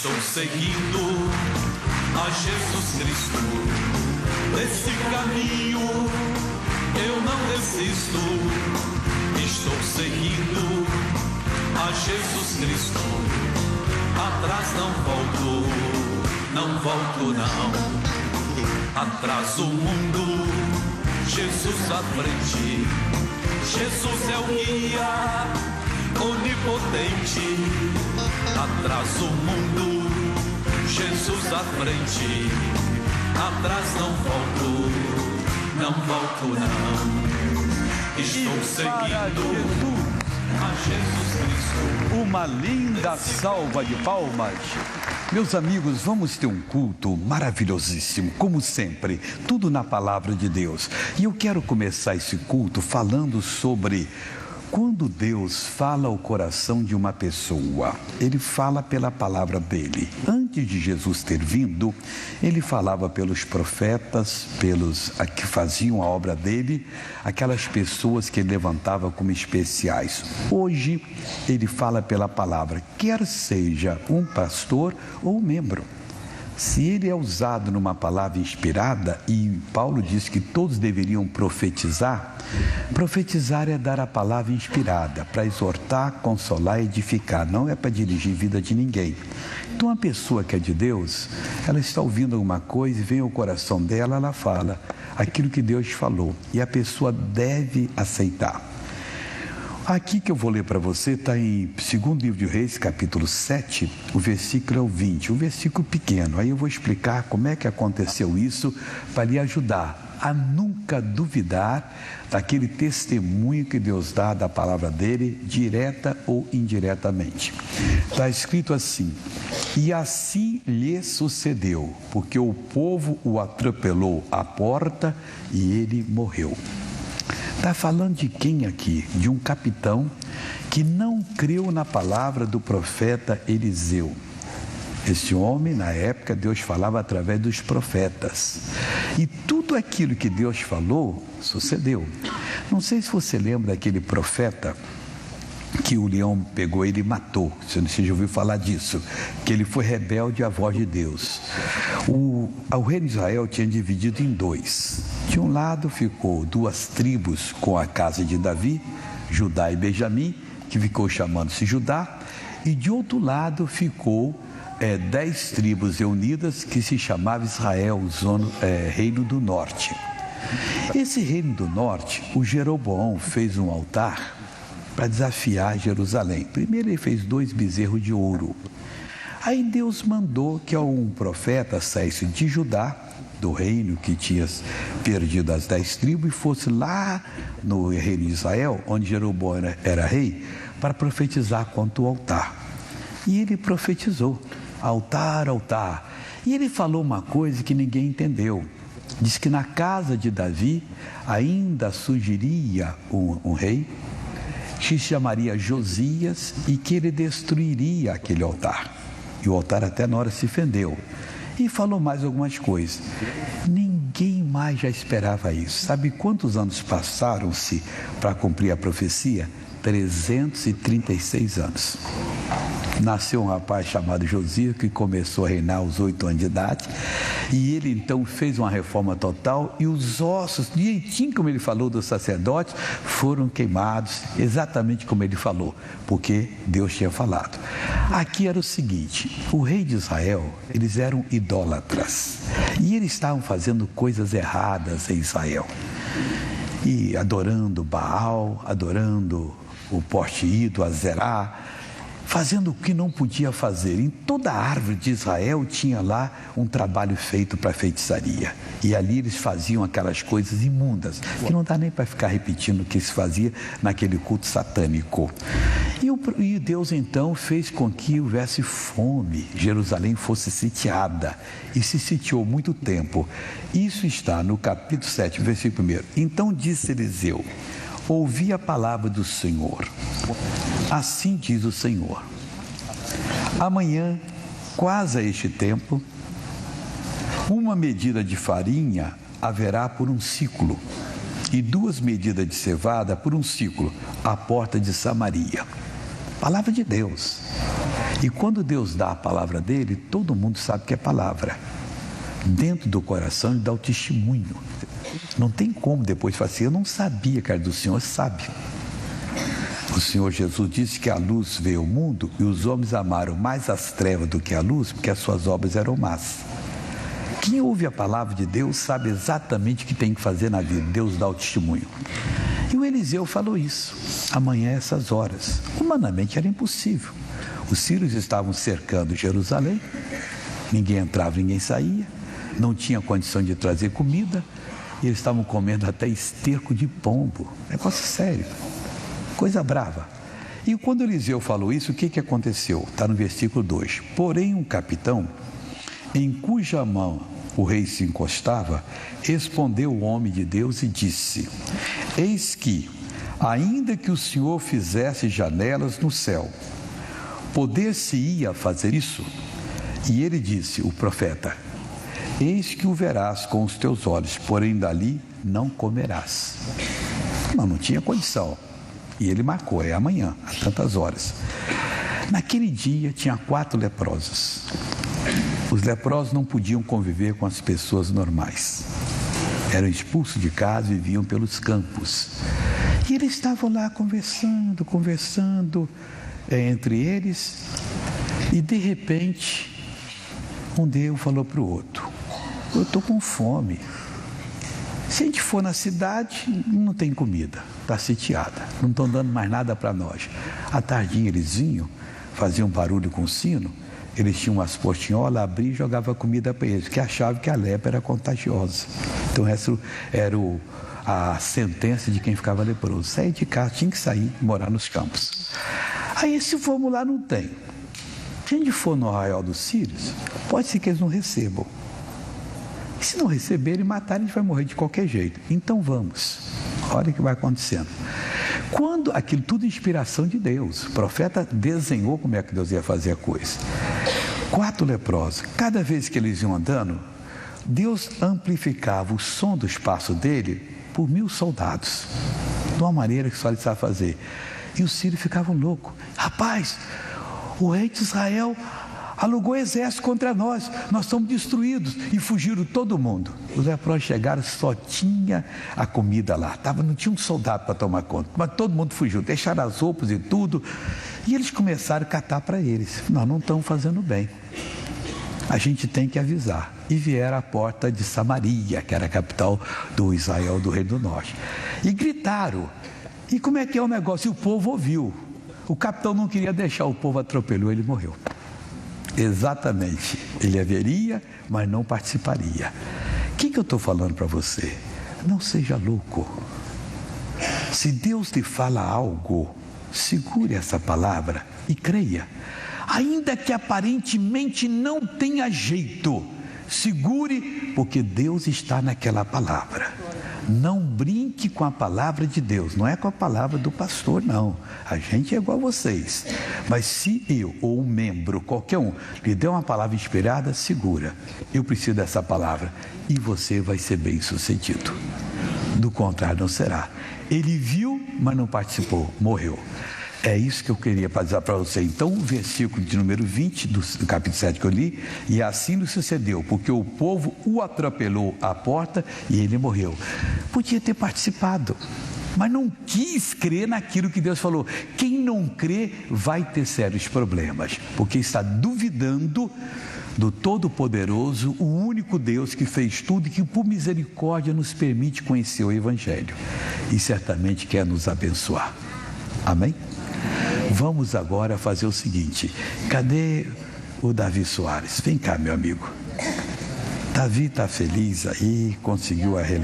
Estou seguindo a Jesus Cristo, nesse caminho eu não desisto. Estou seguindo a Jesus Cristo, atrás não volto, não volto não. Atrás o mundo, Jesus à frente, Jesus é o guia onipotente. Atrás o mundo, Jesus à frente, atrás não volto, não volto não. Estou seguindo a Jesus Cristo. Uma linda salva de palmas. Meus amigos, vamos ter um culto maravilhosíssimo, como sempre, tudo na palavra de Deus. E eu quero começar esse culto falando sobre quando Deus fala ao coração de uma pessoa, Ele fala pela palavra dele. Antes de Jesus ter vindo, Ele falava pelos profetas, pelos que faziam a obra dele, aquelas pessoas que Ele levantava como especiais. Hoje, Ele fala pela palavra, quer seja um pastor ou um membro. Se ele é usado numa palavra inspirada, e Paulo diz que todos deveriam profetizar, profetizar é dar a palavra inspirada, para exortar, consolar e edificar, não é para dirigir a vida de ninguém. Então a pessoa que é de Deus, ela está ouvindo alguma coisa e vem ao coração dela, ela fala aquilo que Deus falou, e a pessoa deve aceitar. Aqui que eu vou ler para você está em 2º livro de Reis, capítulo 7, o versículo é o 20, um versículo pequeno. Aí eu vou explicar como é que aconteceu isso para lhe ajudar a nunca duvidar daquele testemunho que Deus dá da palavra dele, direta ou indiretamente. Está escrito assim: e assim lhe sucedeu, porque o povo o atropelou à porta e ele morreu. Está falando de quem aqui? De um capitão que não creu na palavra do profeta Eliseu. Esse homem, na época, Deus falava através dos profetas. E tudo aquilo que Deus falou, sucedeu. Não sei se você lembra daquele profeta que o leão pegou ele e matou. Você já ouviu falar disso? Que ele foi rebelde à voz de Deus. O reino de Israel tinha dividido em dois. De um lado ficou 2 tribos com a casa de Davi, Judá e Benjamim, que ficou chamando-se Judá. E de outro lado ficou 10 tribos reunidas, que se chamava Israel, reino do norte. Esse reino do norte, o Jeroboão fez um altar para desafiar Jerusalém. Primeiro ele fez 2 bezerros de ouro. Aí Deus mandou que um profeta saísse de Judá, do reino que tinha perdido as 10 tribos, e fosse lá no reino de Israel, onde Jeroboão era rei, para profetizar quanto ao altar. E ele profetizou, altar, altar. E ele falou uma coisa que ninguém entendeu. Diz que na casa de Davi ainda surgiria um rei, que se chamaria Josias, e que ele destruiria aquele altar. E o altar até na hora se fendeu. E falou mais algumas coisas. Ninguém mais já esperava isso. Sabe quantos anos passaram-se para cumprir a profecia? 336 anos. Nasceu um rapaz chamado Josias, que começou a reinar aos 8 anos de idade, e ele então fez uma reforma total, e os ossos, direitinho como ele falou dos sacerdotes, foram queimados, exatamente como ele falou, porque Deus tinha falado. Aqui era o seguinte: o rei de Israel, eles eram idólatras, e eles estavam fazendo coisas erradas em Israel, e adorando Baal, adorando o poste ídolo, Azerá, fazendo o que não podia fazer. Em toda a árvore de Israel tinha lá um trabalho feito para feitiçaria. E ali eles faziam aquelas coisas imundas, que não dá nem para ficar repetindo o que se fazia naquele culto satânico. E Deus então fez com que houvesse fome, Jerusalém fosse sitiada, e se sitiou muito tempo. Isso está no capítulo 7, versículo 1. Então disse Eliseu: ouvi a palavra do Senhor. Assim diz o Senhor: amanhã, quase a este tempo, uma medida de farinha haverá por um ciclo, e 2 medidas de cevada por um ciclo, à porta de Samaria. Palavra de Deus. E quando Deus dá a palavra dele, todo mundo sabe que é palavra. Dentro do coração ele dá o testemunho. Não tem como depois falar assim, eu não sabia que era do Senhor, sabe. O Senhor Jesus disse que a luz veio ao mundo e os homens amaram mais as trevas do que a luz, porque as suas obras eram más. Quem ouve a palavra de Deus sabe exatamente o que tem que fazer na vida. Deus dá o testemunho. E o Eliseu falou isso. Amanhã, essas horas. Humanamente era impossível. Os sírios estavam cercando Jerusalém. Ninguém entrava, ninguém saía. Não tinha condição de trazer comida. E eles estavam comendo até esterco de pombo. Negócio sério. Coisa brava. E quando Eliseu falou isso, o que aconteceu? Está no versículo 2. Porém, um capitão, em cuja mão o rei se encostava, respondeu o homem de Deus e disse: eis que, ainda que o Senhor fizesse janelas no céu, poder-se-ia fazer isso? E ele disse, o profeta: eis que o verás com os teus olhos, porém dali não comerás. Não tinha condição. E ele marcou, é amanhã, a tantas horas. Naquele dia tinha 4 leprosos. Os leprosos não podiam conviver com as pessoas normais. Eram expulsos de casa e viviam pelos campos. E eles estavam lá conversando entre eles. E de repente, um deles falou para o outro: eu estou com fome. Se a gente for na cidade, não tem comida, está sitiada, não estão dando mais nada para nós. À tardinha eles vinham, faziam barulho com o sino, eles tinham umas portinholas, abriam e jogavam comida para eles, que achavam que a lepra era contagiosa. Então essa era a sentença de quem ficava leproso. Sair de casa, tinha que sair e morar nos campos. Aí se formos lá, não tem. Se a gente for no arraial dos sírios, pode ser que eles não recebam. E se não receberem, matarem, a gente vai morrer de qualquer jeito. Então vamos. Olha o que vai acontecendo. Quando aquilo tudo é inspiração de Deus, o profeta desenhou como é que Deus ia fazer a coisa. 4 leprosos, cada vez que eles iam andando, Deus amplificava o som dos passos dele por 1000 soldados, de uma maneira que só ele sabe fazer. E os sírios ficavam loucos. Rapaz, o rei de Israel alugou exército contra nós somos destruídos, e fugiram todo mundo. Os leprosos chegaram, só tinha a comida lá, não tinha um soldado para tomar conta, mas todo mundo fugiu, deixaram as roupas e tudo, e eles começaram a catar para eles: nós não estamos fazendo bem, a gente tem que avisar. E vieram à porta de Samaria, que era a capital do Israel, do Reino do Norte, e gritaram. E como é que é o negócio? E o povo ouviu. O capitão não queria deixar, o povo atropelou, ele morreu. Exatamente, ele haveria, mas não participaria. O que eu estou falando para você? Não seja louco. Se Deus te fala algo, segure essa palavra e creia. Ainda que aparentemente não tenha jeito, segure, porque Deus está naquela palavra. Não brinque com a palavra de Deus, não é com a palavra do pastor, não. A gente é igual a vocês. Mas se eu ou um membro, qualquer um, lhe der uma palavra inspirada, segura. Eu preciso dessa palavra e você vai ser bem sucedido. Do contrário, não será. Ele viu, mas não participou, morreu. É isso que eu queria passar para você. Então, o versículo de número 20 do capítulo 7 que eu li: e assim lhe sucedeu, porque o povo o atropelou à porta e ele morreu. Podia ter participado, mas não quis crer naquilo que Deus falou. Quem não crê vai ter sérios problemas, porque está duvidando do Todo-Poderoso, o único Deus que fez tudo e que por misericórdia nos permite conhecer o Evangelho e certamente quer nos abençoar. Amém? Vamos agora fazer o seguinte: cadê o Davi Soares? Vem cá, meu amigo. Davi está feliz aí, conseguiu a reeleição.